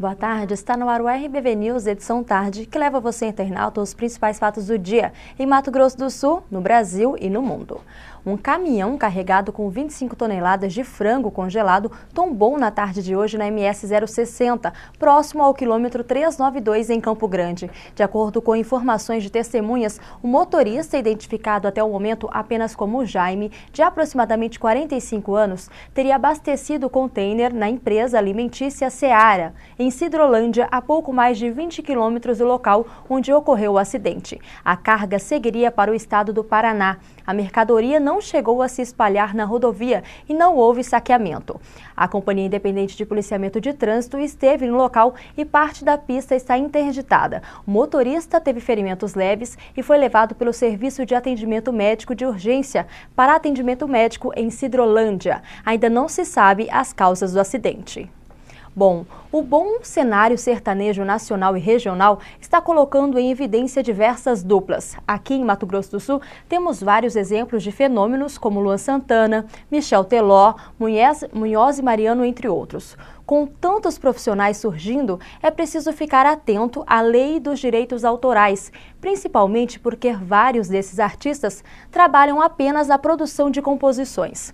boa tarde. Está no ar o RBV News, edição tarde, que leva você, internauta, aos principais fatos do dia em Mato Grosso do Sul, no Brasil e no mundo. Um caminhão carregado com 25 toneladas de frango congelado tombou na tarde de hoje na MS 060, próximo ao quilômetro 392 em Campo Grande. De acordo com informações de testemunhas, o motorista, identificado até o momento apenas como Jaime, de aproximadamente 45 anos, teria abastecido o container na empresa alimentícia Seara, em Sidrolândia, a pouco mais de 20 quilômetros do local onde ocorreu o acidente. A carga seguiria para o estado do Paraná. A mercadoria não chegou a se espalhar na rodovia e não houve saqueamento. A Companhia Independente de Policiamento de Trânsito esteve no local e parte da pista está interditada. O motorista teve ferimentos leves e foi levado pelo Serviço de Atendimento Médico de Urgência para atendimento médico em Sidrolândia. Ainda não se sabe as causas do acidente. Bom, o bom cenário sertanejo nacional e regional está colocando em evidência diversas duplas. Aqui em Mato Grosso do Sul, temos vários exemplos de fenômenos como Luan Santana, Michel Teló, Munhoz e Mariano, entre outros. Com tantos profissionais surgindo, é preciso ficar atento à lei dos direitos autorais, principalmente porque vários desses artistas trabalham apenas na produção de composições.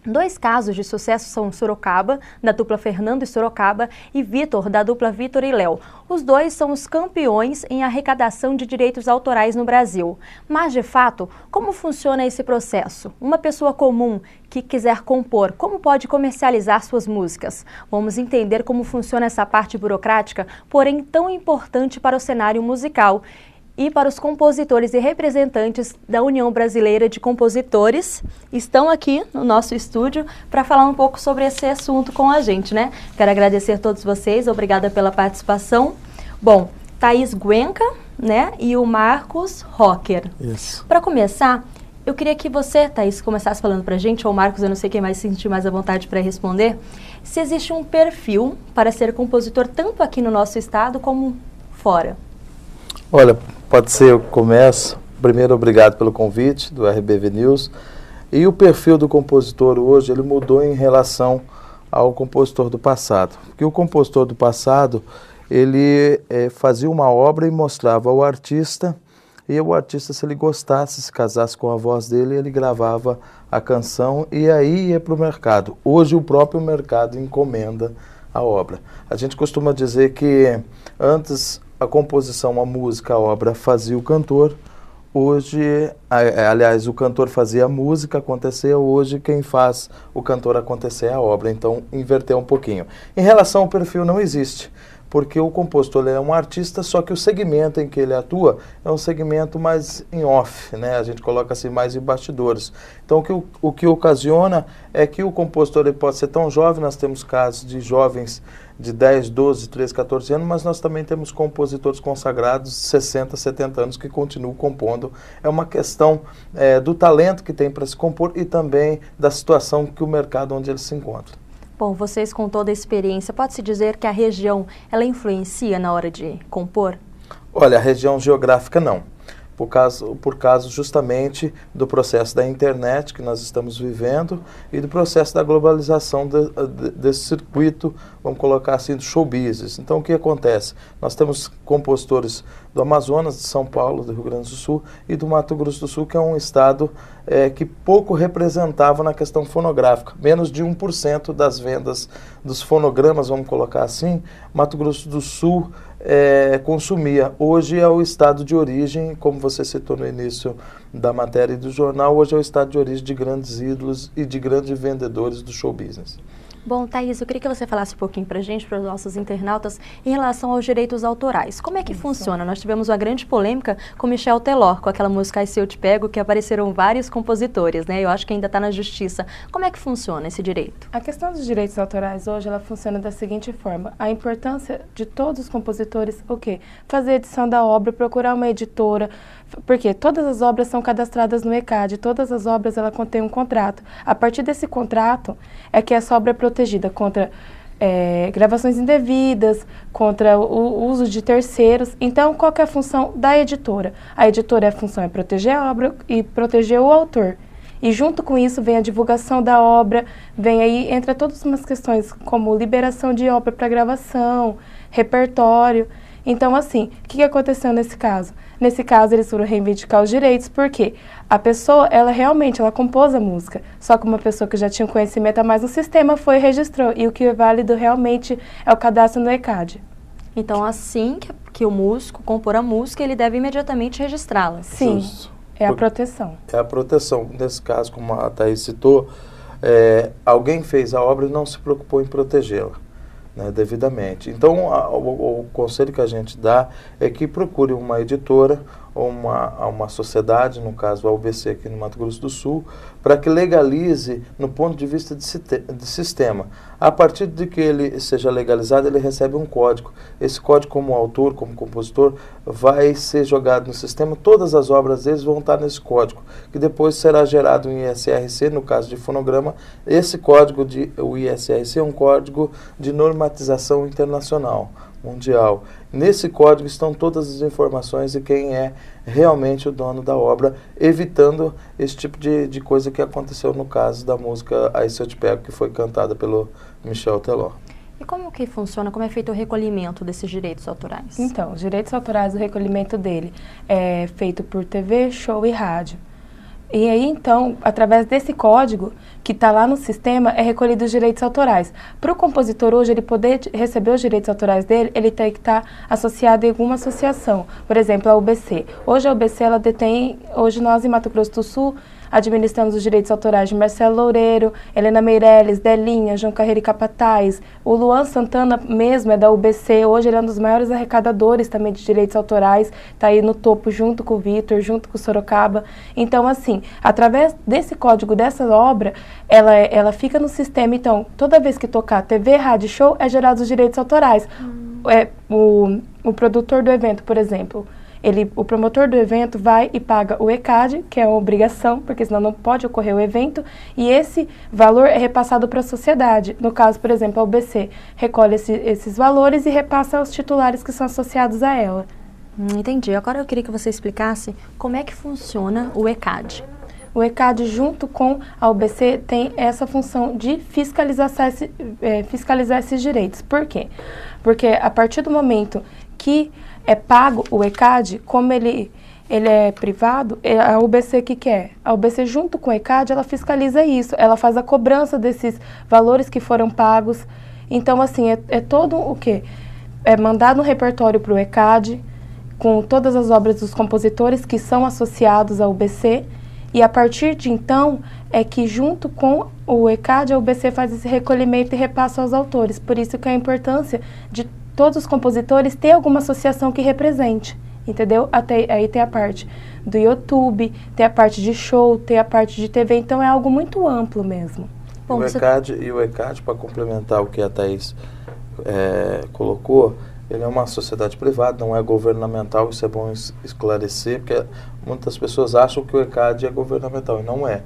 Dois casos de sucesso são Sorocaba, da dupla Fernando e Sorocaba, e Vitor, da dupla Vitor e Léo. Os dois são os campeões em arrecadação de direitos autorais no Brasil. Mas, de fato, como funciona esse processo? Uma pessoa comum que quiser compor, como pode comercializar suas músicas? Vamos entender como funciona essa parte burocrática, porém tão importante para o cenário musical. E para os compositores e representantes da União Brasileira de Compositores, estão aqui no nosso estúdio para falar um pouco sobre esse assunto com a gente, né? Quero agradecer a todos vocês, obrigada pela participação. Bom, Thaís Guenca, né, e o Marcos Rocker. Isso. Para começar, eu queria que você, Thaís, começasse falando para a gente, ou o Marcos, eu não sei quem vai se sentir mais à vontade para responder, se existe um perfil para ser compositor tanto aqui no nosso estado como fora. Olha, pode ser, eu começo. Primeiro, obrigado pelo convite do RBV News. E o perfil do compositor hoje, ele mudou em relação ao compositor do passado. Porque o compositor do passado, ele fazia uma obra e mostrava ao artista, e o artista, se ele gostasse, se casasse com a voz dele, ele gravava a canção e aí ia para o mercado. Hoje, o próprio mercado encomenda a obra. A gente costuma dizer que antes a composição, a música, a obra fazia o cantor. Hoje, aliás, o cantor fazia a música acontecer, hoje quem faz o cantor acontecer é a obra. Então, inverteu um pouquinho. Em relação ao perfil, não existe, porque o compositor é um artista, só que o segmento em que ele atua é um segmento mais em off, né? A gente coloca assim mais em bastidores. Então, o que ocasiona é que o compositor ele pode ser tão jovem, nós temos casos de jovens de 10, 12, 13, 14 anos, mas nós também temos compositores consagrados de 60, 70 anos que continuam compondo. É uma questão do talento que tem para se compor e também da situação que o mercado onde ele se encontra. Bom, vocês com toda a experiência, pode-se dizer que a região, ela influencia na hora de compor? Olha, a região geográfica não. Por causa justamente do processo da internet que nós estamos vivendo e do processo da globalização desse circuito, vamos colocar assim, do show business. Então, o que acontece? Nós temos compositores do Amazonas, de São Paulo, do Rio Grande do Sul e do Mato Grosso do Sul, que é um estado que pouco representava na questão fonográfica. Menos de 1% das vendas dos fonogramas, vamos colocar assim, Mato Grosso do Sul consumia. Hoje é o estado de origem, como você citou no início da matéria e do jornal, hoje é o estado de origem de grandes ídolos e de grandes vendedores do show business. Bom, Thaís, eu queria que você falasse um pouquinho para a gente, para os nossos internautas, em relação aos direitos autorais. Como é que funciona? Nós tivemos uma grande polêmica com Michel Teló, com aquela música Ai Se Eu Te Pego, que apareceram vários compositores, né? Eu acho que ainda está na justiça. Como é que funciona esse direito? A questão dos direitos autorais hoje, ela funciona da seguinte forma. A importância de todos os compositores, o quê? Fazer a edição da obra, procurar uma editora, porque todas as obras são cadastradas no ECAD, todas as obras ela contém um contrato. A partir desse contrato é que essa obra é protegida contra gravações indevidas, contra o uso de terceiros. Então, qual que é a função da editora? A editora, a função é proteger a obra e proteger o autor. E junto com isso vem a divulgação da obra, vem aí, entra todas umas questões como liberação de obra para gravação, repertório. Então, assim, o que aconteceu nesse caso? Nesse caso, eles foram reivindicar os direitos, porque a pessoa, ela compôs a música, só que uma pessoa que já tinha um conhecimento a mais no sistema foi e registrou, e o que é válido realmente é o cadastro no ECAD. Então, assim que o músico compor a música, ele deve imediatamente registrá-la. Sim, Justo. é a proteção. É a proteção. Nesse caso, como a Thaís citou, alguém fez a obra e não se preocupou em protegê-la, né, devidamente. Então, o conselho que a gente dá é que procure uma editora ou uma sociedade, no caso a UBC aqui no Mato Grosso do Sul, para que legalize no ponto de vista de sistema. A partir de que ele seja legalizado, ele recebe um código. Esse código, como autor, como compositor, vai ser jogado no sistema. Todas as obras deles vão estar nesse código, que depois será gerado um ISRC, no caso de fonograma. Esse código, o ISRC, é um código de normatização internacional, mundial. Nesse código estão todas as informações de quem é realmente o dono da obra, evitando esse tipo de coisa que aconteceu no caso da música Aí Se Eu Te Pego, que foi cantada pelo Michel Teló. E como que funciona, como é feito o recolhimento desses direitos autorais? Então, os direitos autorais, o recolhimento dele é feito por TV, show e rádio. E aí, então, através desse código que está lá no sistema, é recolhido os direitos autorais. Para o compositor hoje, ele poder receber os direitos autorais dele, ele tem que estar associado em alguma associação. Por exemplo, a UBC. Hoje a UBC, ela detém, hoje nós em Mato Grosso do Sul, administramos os direitos autorais de Marcelo Loureiro, Helena Meirelles, Delinha, João Carreiro e Capataz. O Luan Santana mesmo é da UBC, hoje ele é um dos maiores arrecadadores também de direitos autorais, está aí no topo junto com o Vitor, junto com o Sorocaba. Então, assim, através desse código, dessa obra, ela fica no sistema. Então, toda vez que tocar TV, rádio, show, é gerado os direitos autorais. O produtor do evento, por exemplo, o promotor do evento vai e paga o ECAD, que é uma obrigação, porque senão não pode ocorrer o evento, e esse valor é repassado para a sociedade. No caso, por exemplo, a UBC recolhe esses valores e repassa aos titulares que são associados a ela. Entendi. Agora eu queria que você explicasse como é que funciona o ECAD. O ECAD, junto com a UBC, tem essa função de fiscalizar esses direitos. Por quê? Porque a partir do momento que é pago o ECAD, como ele é privado, a UBC o que quer? A UBC, junto com o ECAD, ela fiscaliza isso, ela faz a cobrança desses valores que foram pagos. Então, assim, é todo o quê? É mandado um repertório para o ECAD, com todas as obras dos compositores que são associados à UBC, e a partir de então, é que junto com o ECAD, a UBC faz esse recolhimento e repassa aos autores. Por isso que a importância de todos os compositores ter alguma associação que represente, entendeu? Até aí tem a parte do YouTube, tem a parte de show, tem a parte de TV, então é algo muito amplo mesmo. Bom, o ECAD, para complementar o que a Thaís colocou, ele é uma sociedade privada, não é governamental, isso é bom esclarecer, porque muitas pessoas acham que o ECAD é governamental, e não é.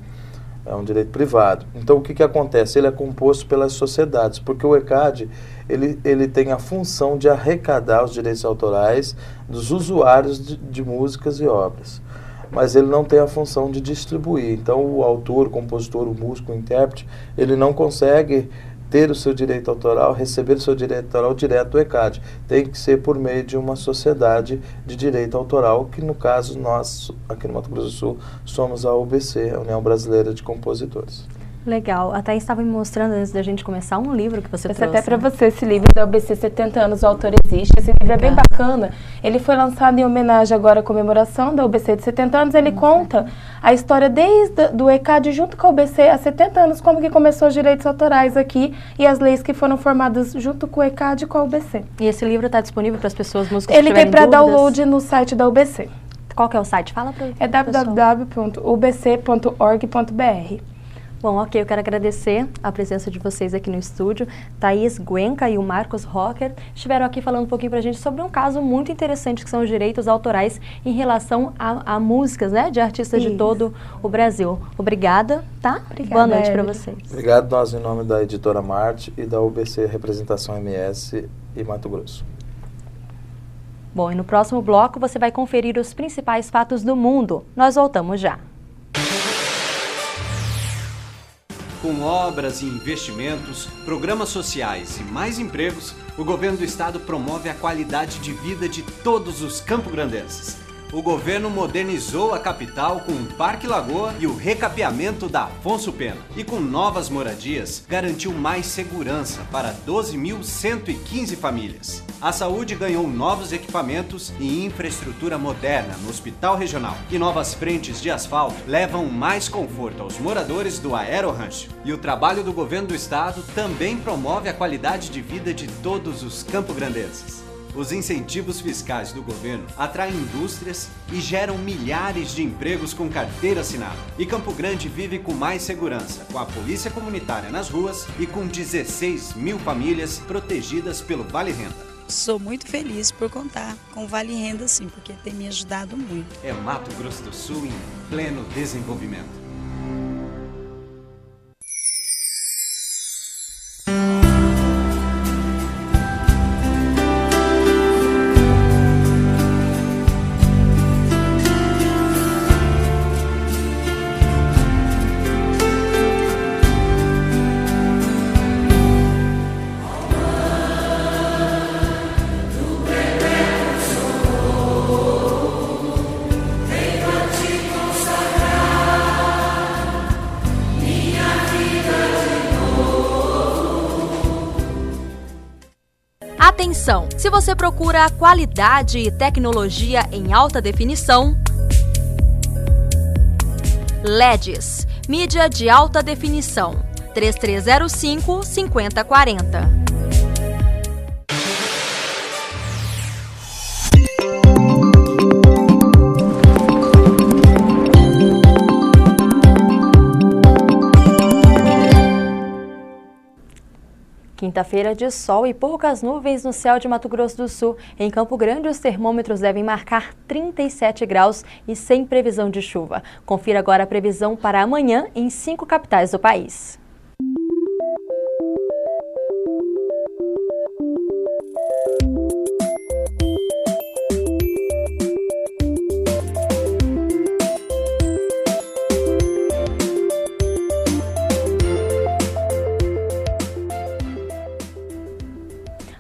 É um direito privado. Então, o que acontece? Ele é composto pelas sociedades, porque o ECAD, ele tem a função de arrecadar os direitos autorais dos usuários de músicas e obras. Mas ele não tem a função de distribuir. Então, o autor, o compositor, o músico, o intérprete, ele não consegue ter o seu direito autoral, receber o seu direito autoral direto do ECAD. Tem que ser por meio de uma sociedade de direito autoral, que no caso nós, aqui no Mato Grosso do Sul, somos a UBC, a União Brasileira de Compositores. Legal. A Thaís estava me mostrando, antes da gente começar, um livro que você trouxe. Até para você, esse livro da UBC 70 anos, o autor existe. Esse livro é bem bacana. Ele foi lançado em homenagem agora à comemoração da UBC de 70 anos. Ele conta a história desde do ECAD junto com a UBC há 70 anos, como que começou os direitos autorais aqui e as leis que foram formadas junto com o ECAD e com a UBC. E esse livro está disponível para as pessoas, músicos Ele tem para download no site da UBC. Qual que é o site? Fala para o É www.ubc.org.br. Bom, ok, eu quero agradecer a presença de vocês aqui no estúdio. Thaís Guenca e o Marcos Rocker estiveram aqui falando um pouquinho pra gente sobre um caso muito interessante, que são os direitos autorais em relação a músicas, né, de artistas de todo o Brasil. Obrigada, tá? Obrigada, boa noite para vocês. Obrigado, nós em nome da Editora Marte e da UBC Representação MS e Mato Grosso. Bom, e no próximo bloco você vai conferir os principais fatos do mundo. Nós voltamos já. Com obras e investimentos, programas sociais e mais empregos, o governo do estado promove a qualidade de vida de todos os campograndenses. O governo modernizou a capital com o Parque Lagoa e o recapeamento da Afonso Pena. E com novas moradias, garantiu mais segurança para 12.115 famílias. A saúde ganhou novos equipamentos e infraestrutura moderna no Hospital Regional. E novas frentes de asfalto levam mais conforto aos moradores do Aero-Rancho. E o trabalho do governo do estado também promove a qualidade de vida de todos os campograndenses. Os incentivos fiscais do governo atraem indústrias e geram milhares de empregos com carteira assinada. E Campo Grande vive com mais segurança, com a polícia comunitária nas ruas e com 16.000 famílias protegidas pelo Vale Renda. Sou muito feliz por contar com o Vale Renda, sim, porque tem me ajudado muito. É Mato Grosso do Sul em pleno desenvolvimento. Atenção! Se você procura qualidade e tecnologia em alta definição, LEDs, mídia de alta definição, 3305-5040. Quinta-feira de sol e poucas nuvens no céu de Mato Grosso do Sul. Em Campo Grande, os termômetros devem marcar 37 graus e sem previsão de chuva. Confira agora a previsão para amanhã em 5 capitais do país.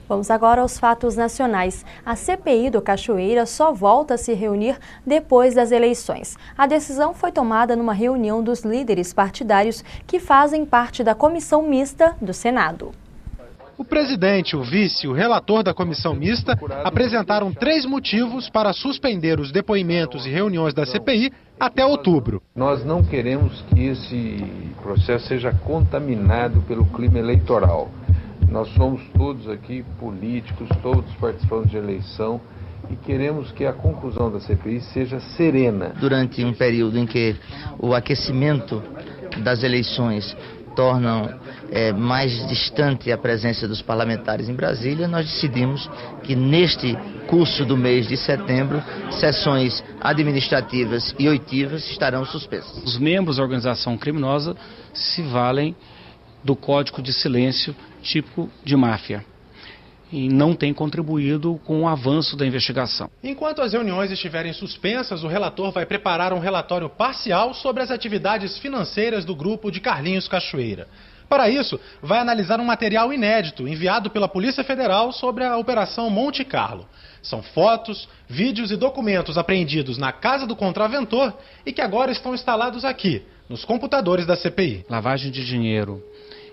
Vamos agora aos fatos nacionais. A CPI do Cachoeira só volta a se reunir depois das eleições. A decisão foi tomada numa reunião dos líderes partidários que fazem parte da comissão mista do Senado. O presidente, o vice e o relator da comissão mista apresentaram 3 motivos para suspender os depoimentos e reuniões da CPI até outubro. Nós não queremos que esse processo seja contaminado pelo clima eleitoral. Nós somos todos aqui políticos, todos participamos de eleição e queremos que a conclusão da CPI seja serena. Durante um período em que o aquecimento das eleições tornam mais distante a presença dos parlamentares em Brasília, nós decidimos que neste curso do mês de setembro, sessões administrativas e oitivas estarão suspensas. Os membros da organização criminosa se valem do Código de Silêncio típico de máfia e não tem contribuído com o avanço da investigação. Enquanto as reuniões estiverem suspensas, o relator vai preparar um relatório parcial sobre as atividades financeiras do grupo de Carlinhos Cachoeira. Para isso, vai analisar um material inédito enviado pela Polícia Federal sobre a Operação Monte Carlo. São fotos, vídeos e documentos apreendidos na casa do contraventor e que agora estão instalados aqui, nos computadores da CPI. Lavagem de dinheiro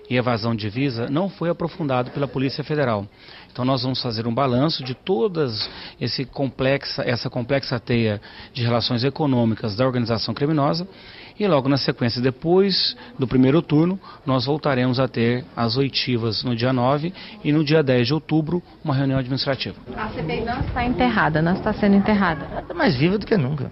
e evasão de divisa não foi aprofundado pela Polícia Federal. Então nós vamos fazer um balanço de todas essa complexa teia de relações econômicas da organização criminosa e logo na sequência, depois do primeiro turno, nós voltaremos a ter as oitivas no dia 9 e no dia 10 de outubro, uma reunião administrativa. A CPI não está enterrada, não está sendo enterrada. Ela está mais viva do que nunca.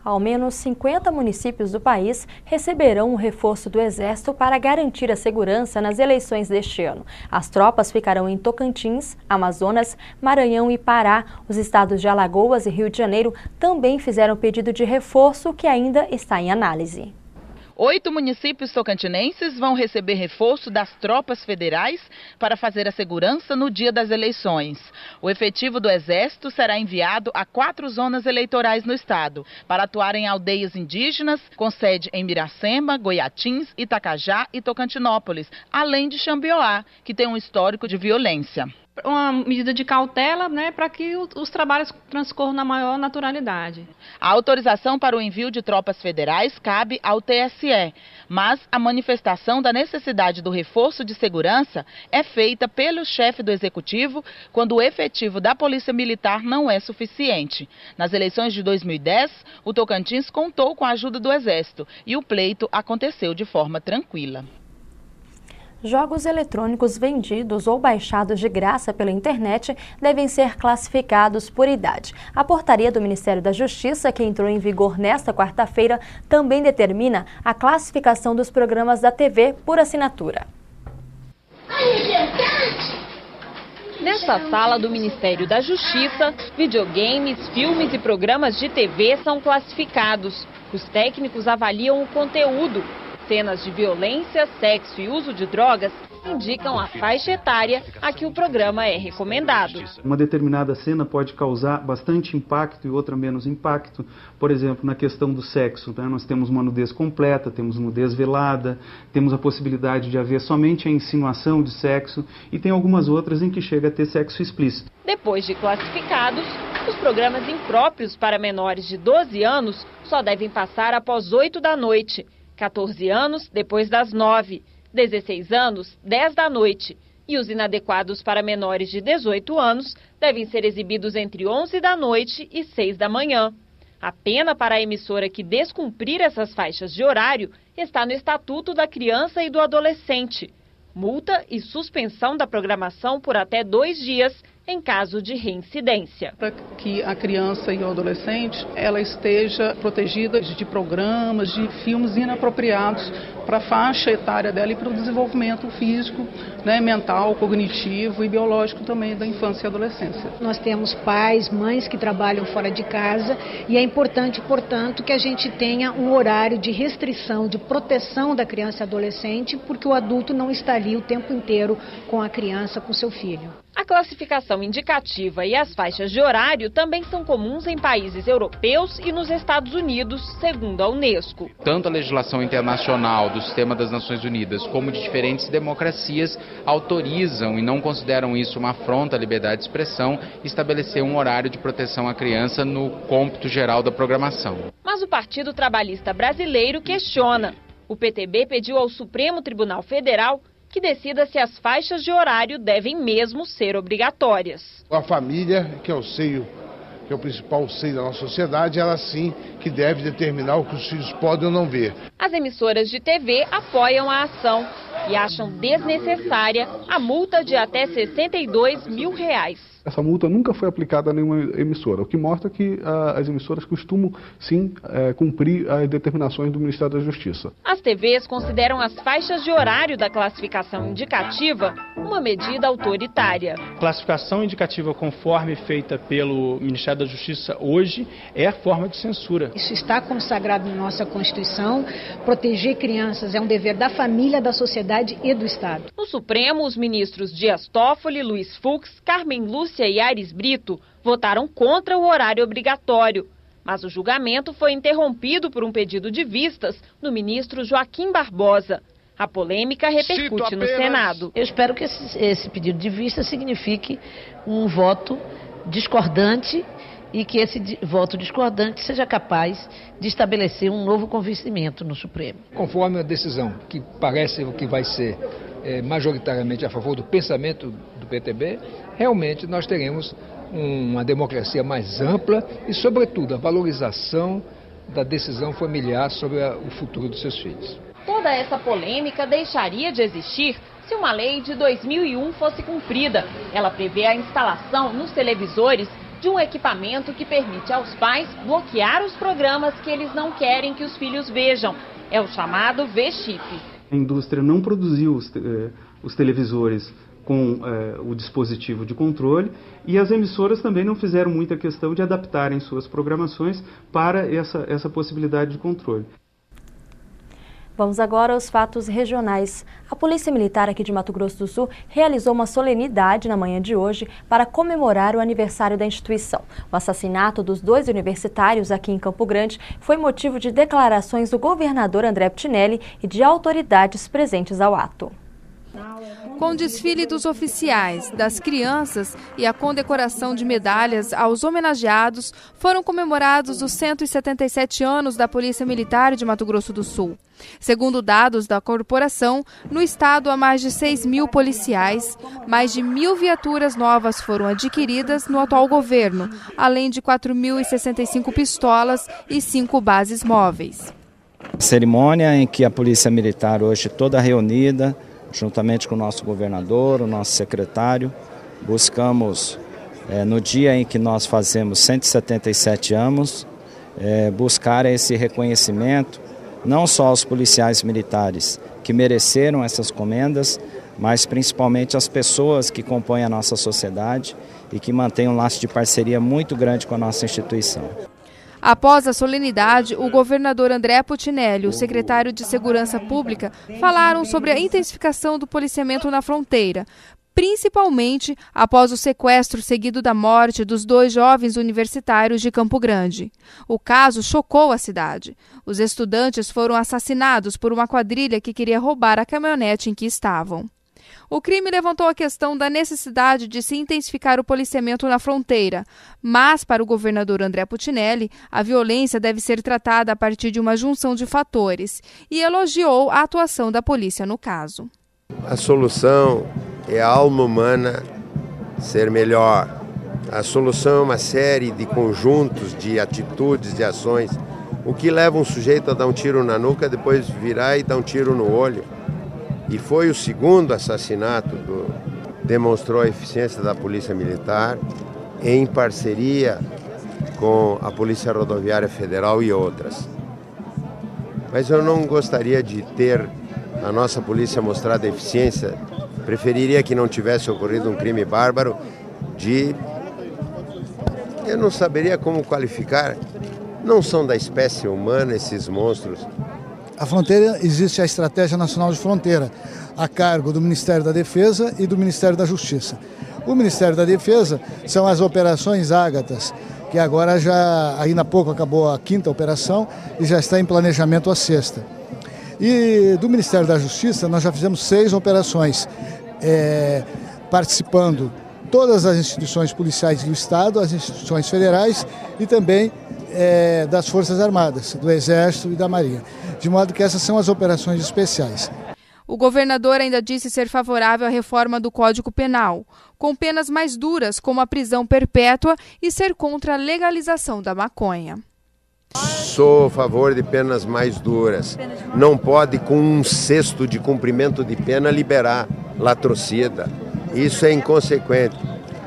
Ao menos 50 municípios do país receberão um reforço do Exército para garantir a segurança nas eleições deste ano. As tropas ficarão em Tocantins, Amazonas, Maranhão e Pará. Os estados de Alagoas e Rio de Janeiro também fizeram pedido de reforço que ainda está em análise. 8 municípios tocantinenses vão receber reforço das tropas federais para fazer a segurança no dia das eleições. O efetivo do Exército será enviado a 4 zonas eleitorais no estado, para atuar em aldeias indígenas, com sede em Miracema, Goiatins, Itacajá e Tocantinópolis, além de Xambioá, que tem um histórico de violência. Uma medida de cautela, para que os trabalhos transcorram na maior naturalidade. A autorização para o envio de tropas federais cabe ao TSE, mas a manifestação da necessidade do reforço de segurança é feita pelo chefe do Executivo quando o efetivo da Polícia Militar não é suficiente. Nas eleições de 2010, o Tocantins contou com a ajuda do Exército e o pleito aconteceu de forma tranquila. Jogos eletrônicos vendidos ou baixados de graça pela internet devem ser classificados por idade. A portaria do Ministério da Justiça, que entrou em vigor nesta quarta-feira, também determina a classificação dos programas da TV por assinatura. Nesta sala do Ministério da Justiça, videogames, filmes e programas de TV são classificados. Os técnicos avaliam o conteúdo. Cenas de violência, sexo e uso de drogas indicam a faixa etária a que o programa é recomendado. Uma determinada cena pode causar bastante impacto e outra menos impacto. Por exemplo, na questão do sexo, nós temos uma nudez completa, temos nudez velada, temos a possibilidade de haver somente a insinuação de sexo e tem algumas outras em que chega a ter sexo explícito. Depois de classificados, os programas impróprios para menores de 12 anos só devem passar após 8 da noite. 14 anos, depois das 9, 16 anos, 10 da noite. E os inadequados para menores de 18 anos devem ser exibidos entre 11 da noite e 6 da manhã. A pena para a emissora que descumprir essas faixas de horário está no Estatuto da Criança e do Adolescente. Multa e suspensão da programação por até 2 dias em caso de reincidência. Para que a criança e o adolescente ela esteja protegida de programas, de filmes inapropriados para a faixa etária dela e para o desenvolvimento físico, mental, cognitivo e biológico também da infância e adolescência. Nós temos pais, mães que trabalham fora de casa e é importante, portanto, que a gente tenha um horário de restrição, de proteção da criança e adolescente, porque o adulto não está ali o tempo inteiro com a criança, com seu filho. A classificação indicativa e as faixas de horário também são comuns em países europeus e nos Estados Unidos, segundo a Unesco. Tanto a legislação internacional do Sistema das Nações Unidas como de diferentes democracias autorizam e não consideram isso uma afronta à liberdade de expressão estabelecer um horário de proteção à criança no cômputo geral da programação. Mas o Partido Trabalhista Brasileiro questiona. O PTB pediu ao Supremo Tribunal Federal que decida se as faixas de horário devem mesmo ser obrigatórias. A família, que é o seio, que é o principal seio da nossa sociedade, ela sim que deve determinar o que os filhos podem ou não ver. As emissoras de TV apoiam a ação e acham desnecessária a multa de até R$62 mil. Essa multa nunca foi aplicada a nenhuma emissora, o que mostra que as emissoras costumam, sim, cumprir as determinações do Ministério da Justiça. As TVs consideram as faixas de horário da classificação indicativa uma medida autoritária. Classificação indicativa conforme feita pelo Ministério da Justiça hoje é a forma de censura. Isso está consagrado na nossa Constituição. Proteger crianças é um dever da família, da sociedade e do Estado. No Supremo, os ministros Dias Toffoli, Luiz Fux, Carmen Lúcia e Aires Brito votaram contra o horário obrigatório. Mas o julgamento foi interrompido por um pedido de vistas do ministro Joaquim Barbosa. A polêmica repercute no Senado. Eu espero que esse pedido de vista signifique um voto discordante e que esse voto discordante seja capaz de estabelecer um novo convencimento no Supremo. Conforme a decisão, que parece o que vai ser majoritariamente a favor do pensamento do PTB, realmente nós teremos uma democracia mais ampla e, sobretudo, a valorização da decisão familiar sobre o futuro dos seus filhos. Toda essa polêmica deixaria de existir se uma lei de 2001 fosse cumprida. Ela prevê a instalação nos televisores de um equipamento que permite aos pais bloquear os programas que eles não querem que os filhos vejam. É o chamado V-Chip. A indústria não produziu os televisores com o dispositivo de controle e as emissoras também não fizeram muita questão de adaptarem suas programações para essa possibilidade de controle. Vamos agora aos fatos regionais. A Polícia Militar aqui de Mato Grosso do Sul realizou uma solenidade na manhã de hoje para comemorar o aniversário da instituição. O assassinato dos 2 universitários aqui em Campo Grande foi motivo de declarações do governador André Putinelli e de autoridades presentes ao ato. Com o desfile dos oficiais, das crianças e a condecoração de medalhas aos homenageados, foram comemorados os 177 anos da Polícia Militar de Mato Grosso do Sul. Segundo dados da corporação, no estado há mais de 6.000 policiais, mais de 1.000 viaturas novas foram adquiridas no atual governo, além de 4.065 pistolas e 5 bases móveis. Cerimônia em que a Polícia Militar hoje toda reunida, juntamente com o nosso governador, o nosso secretário, buscamos, no dia em que nós fazemos 177 anos, buscar esse reconhecimento, não só aos policiais militares que mereceram essas comendas, mas principalmente às pessoas que compõem a nossa sociedade e que mantêm um laço de parceria muito grande com a nossa instituição. Após a solenidade, o governador André Putinelli e o secretário de Segurança Pública falaram sobre a intensificação do policiamento na fronteira, principalmente após o sequestro seguido da morte dos 2 jovens universitários de Campo Grande. O caso chocou a cidade. Os estudantes foram assassinados por uma quadrilha que queria roubar a caminhonete em que estavam. O crime levantou a questão da necessidade de se intensificar o policiamento na fronteira, mas, para o governador André Putinelli, a violência deve ser tratada a partir de uma junção de fatores e elogiou a atuação da polícia no caso. A solução é a alma humana ser melhor. A solução é uma série de conjuntos de atitudes, de ações. O que leva um sujeito a dar um tiro na nuca, depois virar e dar um tiro no olho. E foi o segundo assassinato, demonstrou a eficiência da Polícia Militar em parceria com a Polícia Rodoviária Federal e outras. Mas eu não gostaria de ter a nossa polícia mostrado eficiência, preferiria que não tivesse ocorrido um crime bárbaro eu não saberia como qualificar, não são da espécie humana esses monstros. A fronteira, existe a Estratégia Nacional de Fronteira, a cargo do Ministério da Defesa e do Ministério da Justiça. O Ministério da Defesa são as operações Ágatas, que agora ainda há pouco acabou a 5ª operação e já está em planejamento a 6ª. E do Ministério da Justiça nós já fizemos 6 operações, participando todas as instituições policiais do Estado, as instituições federais e também das Forças Armadas, do Exército e da Marinha. De modo que essas são as operações especiais. O governador ainda disse ser favorável à reforma do Código Penal, com penas mais duras, como a prisão perpétua, e ser contra a legalização da maconha. Sou a favor de penas mais duras. Não pode, com 1/6 de cumprimento de pena, liberar latrocida. Isso é inconsequente.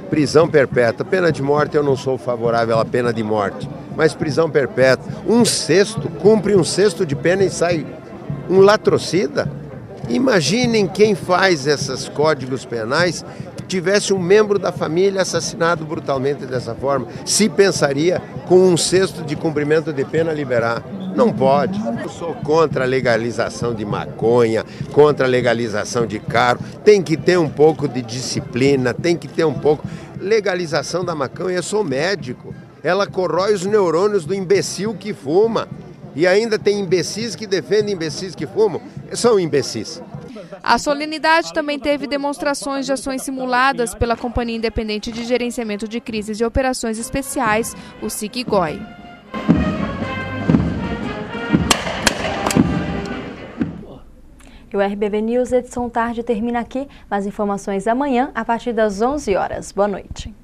Prisão perpétua. Pena de morte, eu não sou favorável à pena de morte. Mas prisão perpétua, 1/6, cumpre 1/6 de pena e sai um latrocida. Imaginem quem faz esses códigos penais que tivesse um membro da família assassinado brutalmente dessa forma. Se pensaria com 1/6 de cumprimento de pena liberar. Não pode. Eu sou contra a legalização de maconha, contra a legalização de carro. Tem que ter um pouco de disciplina, tem que ter um pouco. Legalização da maconha, eu sou médico. Ela corrói os neurônios do imbecil que fuma. E ainda tem imbecis que defendem imbecis que fumam. São imbecis. A solenidade também teve demonstrações de ações simuladas pela Companhia Independente de Gerenciamento de Crises e Operações Especiais, o SIG-GOI. E o RBV News edição tarde termina aqui. Mais informações amanhã a partir das 11 horas. Boa noite.